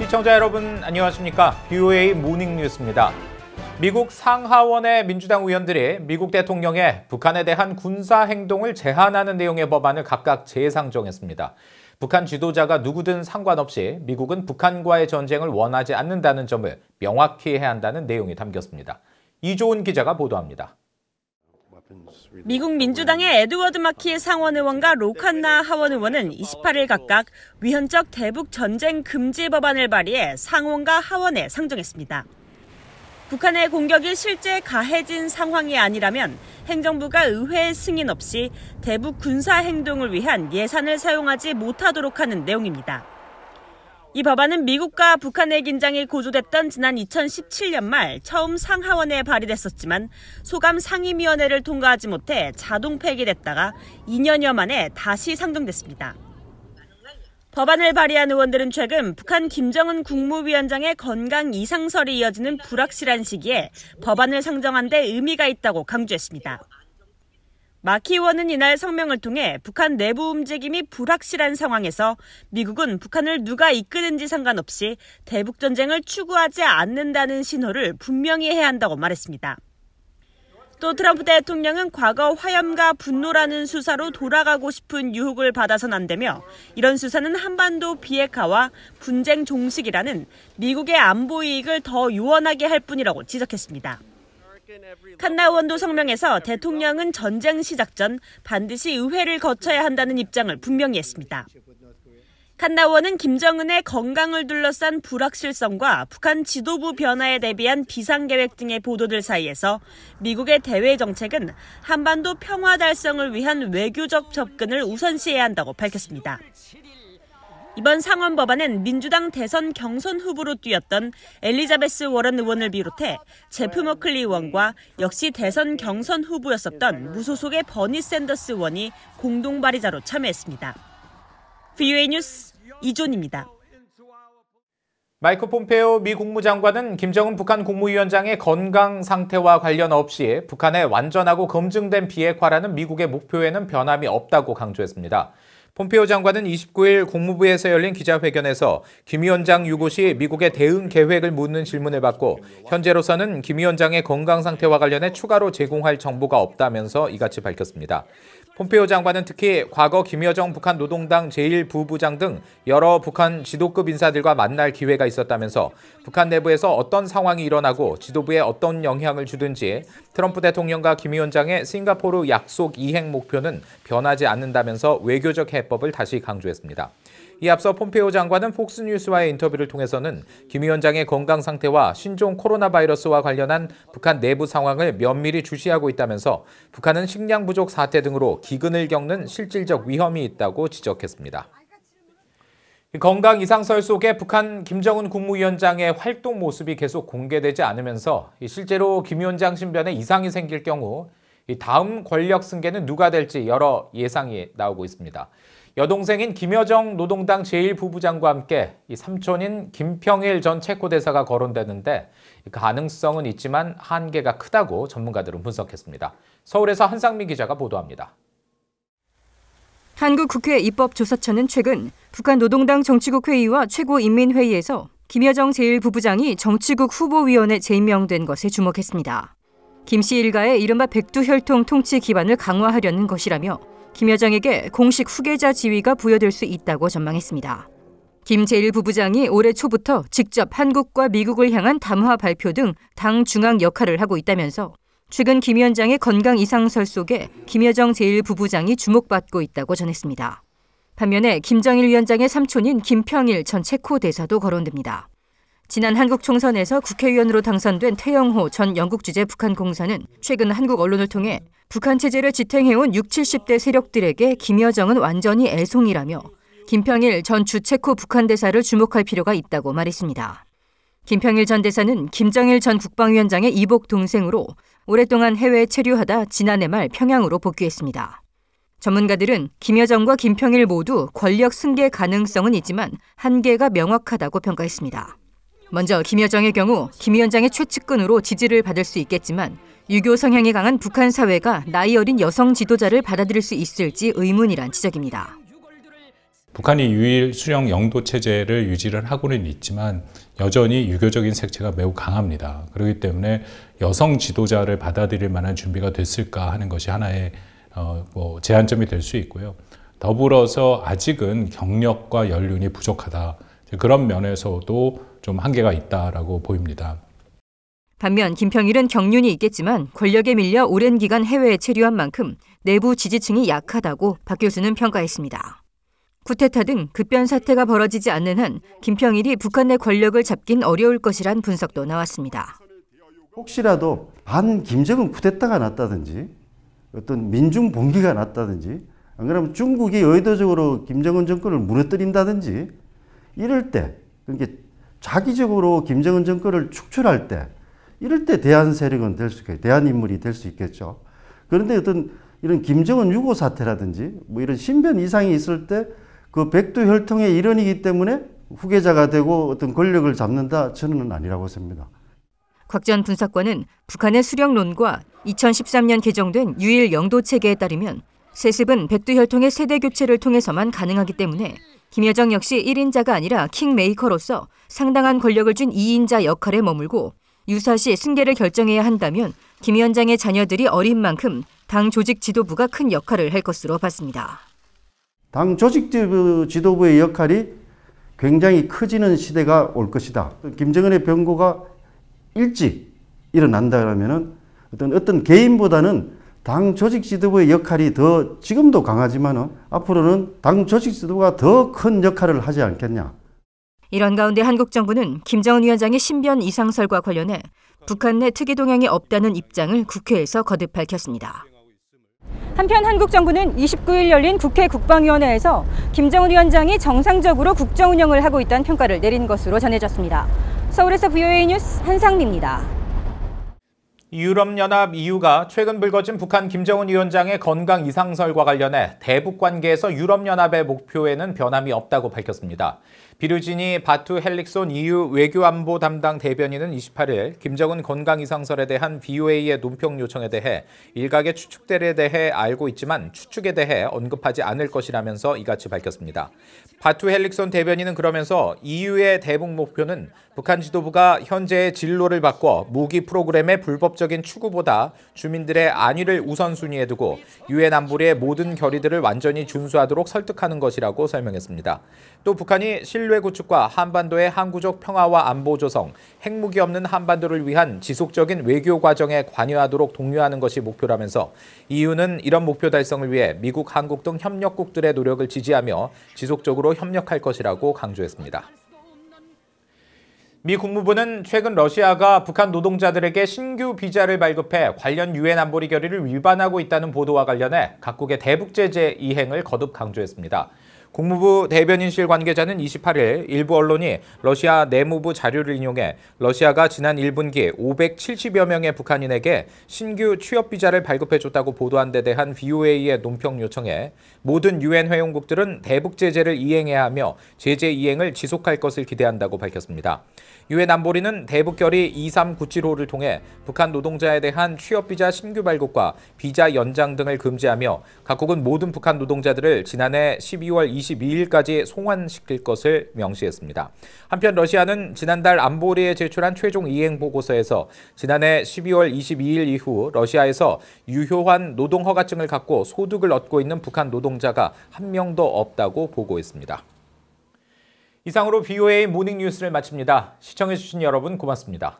시청자 여러분 안녕하십니까? BOA 모닝 뉴스입니다. 미국 상하원의 민주당 의원들이 미국 대통령의 북한에 대한 군사 행동을 제한하는 내용의 법안을 각각 재상정했습니다. 북한 지도자가 누구든 상관없이 미국은 북한과의 전쟁을 원하지 않는다는 점을 명확히 해야 한다는 내용이 담겼습니다. 이조은 기자가 보도합니다. 미국 민주당의 에드워드 마키 상원 의원과 로칸나 하원 의원은 28일 각각 위헌적 대북 전쟁 금지 법안을 발의해 상원과 하원에 상정했습니다. 북한의 공격이 실제 가해진 상황이 아니라면 행정부가 의회 승인 없이 대북 군사 행동을 위한 예산을 사용하지 못하도록 하는 내용입니다. 이 법안은 미국과 북한의 긴장이 고조됐던 지난 2017년 말 처음 상하원에 발의됐었지만 소감 상임위원회를 통과하지 못해 자동 폐기됐다가 2년여 만에 다시 상정됐습니다. 법안을 발의한 의원들은 최근 북한 김정은 국무위원장의 건강 이상설이 이어지는 불확실한 시기에 법안을 상정한 데 의미가 있다고 강조했습니다. 마키 의원은 이날 성명을 통해 북한 내부 움직임이 불확실한 상황에서 미국은 북한을 누가 이끄는지 상관없이 대북전쟁을 추구하지 않는다는 신호를 분명히 해야 한다고 말했습니다. 또 트럼프 대통령은 과거 화염과 분노라는 수사로 돌아가고 싶은 유혹을 봐서는 안 되며 이런 수사는 한반도 비핵화와 분쟁 종식이라는 미국의 안보 이익을 더 요원하게 할 뿐이라고 지적했습니다. 칸나 의원도 성명에서 대통령은 전쟁 시작 전 반드시 의회를 거쳐야 한다는 입장을 분명히 했습니다. 칸나 의원은 김정은의 건강을 둘러싼 불확실성과 북한 지도부 변화에 대비한 비상계획 등의 보도들 사이에서 미국의 대외 정책은 한반도 평화 달성을 위한 외교적 접근을 우선시해야 한다고 밝혔습니다. 이번 상원 법안은 민주당 대선 경선 후보로 뛰었던 엘리자베스 워런 의원을 비롯해 제프 머클리 의원과 역시 대선 경선 후보였었던 무소속의 버니 샌더스 의원이 공동 발의자로 참여했습니다. BOA 뉴스 이존입니다. 마이크 폼페오 미 국무장관은 김정은 북한 국무위원장의 건강 상태와 관련 없이 북한의 완전하고 검증된 비핵화라는 미국의 목표에는 변함이 없다고 강조했습니다. 폼페오 장관은 29일 국무부에서 열린 기자회견에서 김 위원장 유고 시 미국의 대응 계획을 묻는 질문을 받고 현재로서는 김 위원장의 건강 상태와 관련해 추가로 제공할 정보가 없다면서 이같이 밝혔습니다. 폼페오 장관은 특히 과거 김여정 북한 노동당 제1부부장 등 여러 북한 지도급 인사들과 만날 기회가 있었다면서 북한 내부에서 어떤 상황이 일어나고 지도부에 어떤 영향을 주든지 트럼프 대통령과 김 위원장의 싱가포르 약속 이행 목표는 변하지 않는다면서 외교적 해법을 다시 강조했습니다. 이 앞서 폼페오 장관은 폭스뉴스와의 인터뷰를 통해서는 김 위원장의 건강 상태와 신종 코로나 바이러스와 관련한 북한 내부 상황을 면밀히 주시하고 있다면서 북한은 식량 부족 사태 등으로 기근을 겪는 실질적 위험이 있다고 지적했습니다. 건강 이상설 속에 북한 김정은 국무위원장의 활동 모습이 계속 공개되지 않으면서 실제로 김 위원장 신변에 이상이 생길 경우 다음 권력 승계는 누가 될지 여러 예상이 나오고 있습니다. 여동생인 김여정 노동당 제1부부장과 함께 삼촌인 김평일 전 체코 대사가 거론되는데 가능성은 있지만 한계가 크다고 전문가들은 분석했습니다. 서울에서 한상민 기자가 보도합니다. 한국 국회 입법조사처는 최근 북한 노동당 정치국 회의와 최고인민회의에서 김여정 제1부부장이 정치국 후보위원에 제임명된 것에 주목했습니다. 김 씨 일가의 이른바 백두혈통 통치 기반을 강화하려는 것이라며 김여정에게 공식 후계자 지위가 부여될 수 있다고 전망했습니다. 김 제1부부장이 올해 초부터 직접 한국과 미국을 향한 담화 발표 등 당 중앙 역할을 하고 있다면서 최근 김 위원장의 건강 이상설 속에 김여정 제1부부장이 주목받고 있다고 전했습니다. 반면에 김정일 위원장의 삼촌인 김평일 전 체코 대사도 거론됩니다. 지난 한국 총선에서 국회의원으로 당선된 태영호 전 영국 주재 북한 공사는 최근 한국 언론을 통해 북한 체제를 지탱해온 60, 70대 세력들에게 김여정은 완전히 애송이라며 김평일 전 주체코 북한 대사를 주목할 필요가 있다고 말했습니다. 김평일 전 대사는 김정일 전 국방위원장의 이복 동생으로 오랫동안 해외에 체류하다 지난해 말 평양으로 복귀했습니다. 전문가들은 김여정과 김평일 모두 권력 승계 가능성은 있지만 한계가 명확하다고 평가했습니다. 먼저 김여정의 경우 김 위원장의 최측근으로 지지를 받을 수 있겠지만 유교 성향이 강한 북한 사회가 나이 어린 여성 지도자를 받아들일 수 있을지 의문이란 지적입니다. 북한이 유일 수령 영도 체제를 유지를 하고는 있지만 여전히 유교적인 색채가 매우 강합니다. 그렇기 때문에 여성 지도자를 받아들일 만한 준비가 됐을까 하는 것이 하나의 제한점이 될 수 있고요. 더불어서 아직은 경력과 연륜이 부족하다. 그런 면에서도 좀 한계가 있다라고 보입니다. 반면 김평일은 경륜이 있겠지만 권력에 밀려 오랜 기간 해외에 체류한 만큼 내부 지지층이 약하다고 박 교수는 평가했습니다. 쿠데타 등 급변 사태가 벌어지지 않는 한 김평일이 북한 내 권력을 잡긴 어려울 것이란 분석도 나왔습니다. 혹시라도 반 김정은 쿠데타가 났다든지 어떤 민중 봉기가 났다든지 안 그러면 중국이 의도적으로 김정은 정권을 무너뜨린다든지 이럴 때 그러니까 자기적으로 김정은 정권을 축출할 때 이럴 때 대한 세력은 될 수 있겠죠. 대한 인물이 될 수 있겠죠. 그런데 어떤 이런 김정은 유고 사태라든지 뭐 이런 신변 이상이 있을 때 그 백두혈통의 일원이기 때문에 후계자가 되고 어떤 권력을 잡는다 저는 아니라고 봅니다. 곽 전 분석관은 북한의 수령론과 2013년 개정된 유일 영도 체계에 따르면 세습은 백두혈통의 세대 교체를 통해서만 가능하기 때문에 김여정 역시 1인자가 아니라 킹메이커로서 상당한 권력을 준 2인자 역할에 머물고 유사시 승계를 결정해야 한다면 김 위원장의 자녀들이 어린 만큼 당 조직 지도부가 큰 역할을 할 것으로 봤습니다. 당 조직 지도부의 역할이 굉장히 커지는 시대가 올 것이다. 김정은의 병고가 일찍 일어난다 그러면은 어떤 개인보다는 당 조직 지도부의 역할이 더 지금도 강하지만은 앞으로는 당 조직 지도부가 더 큰 역할을 하지 않겠냐. 이런 가운데 한국 정부는 김정은 위원장의 신변 이상설과 관련해 북한 내 특이 동향이 없다는 입장을 국회에서 거듭 밝혔습니다. 한편 한국 정부는 29일 열린 국회 국방위원회에서 김정은 위원장이 정상적으로 국정 운영을 하고 있다는 평가를 내린 것으로 전해졌습니다. 서울에서 VOA 뉴스 한상미입니다. 유럽연합 EU가 최근 불거진 북한 김정은 위원장의 건강 이상설과 관련해 대북 관계에서 유럽연합의 목표에는 변함이 없다고 밝혔습니다. 비르지니 바투 헬릭손 EU 외교안보 담당 대변인은 28일 김정은 건강 이상설에 대한 VOA의 논평 요청에 대해 일각의 추측들에 대해 알고 있지만 추측에 대해 언급하지 않을 것이라면서 이같이 밝혔습니다. 바투 헬릭손 대변인은 그러면서 EU의 대북 목표는 북한 지도부가 현재의 진로를 바꿔 무기 프로그램의 불법적인 추구보다 주민들의 안위를 우선순위에 두고 유엔 안보리의 모든 결의들을 완전히 준수하도록 설득하는 것이라고 설명했습니다. 또 북한이 신뢰 구축과 한반도의 항구적 평화와 안보 조성, 핵무기 없는 한반도를 위한 지속적인 외교 과정에 관여하도록 독려하는 것이 목표라면서 EU는 이런 목표 달성을 위해 미국, 한국 등 협력국들의 노력을 지지하며 지속적으로 협력할 것이라고 강조했습니다. 미 국무부는 최근 러시아가 북한 노동자들에게 신규 비자를 발급해 관련 유엔 안보리 결의를 위반하고 있다는 보도와 관련해 각국의 대북 제재 이행을 거듭 강조했습니다. 국무부 대변인실 관계자는 28일 일부 언론이 러시아 내무부 자료를 인용해 러시아가 지난 1분기 570여 명의 북한인에게 신규 취업 비자를 발급해줬다고 보도한 데 대한 VOA의 논평 요청에 모든 유엔 회원국들은 대북 제재를 이행해야 하며 제재 이행을 지속할 것을 기대한다고 밝혔습니다. 유엔 안보리는 대북 결의 23975를 통해 북한 노동자에 대한 취업 비자 신규 발급과 비자 연장 등을 금지하며 각국은 모든 북한 노동자들을 지난해 12월 22일까지 송환시킬 것을 명시했습니다. 한편 러시아는 지난달 안보리에 제출한 최종 이행 보고서에서 지난해 12월 22일 이후 러시아에서 유효한 노동허가증을 갖고 소득을 얻고 있는 북한 노동자가 한 명도 없다고 보고했습니다. 이상으로 VOA 모닝 뉴스를 마칩니다. 시청해주신 여러분 고맙습니다.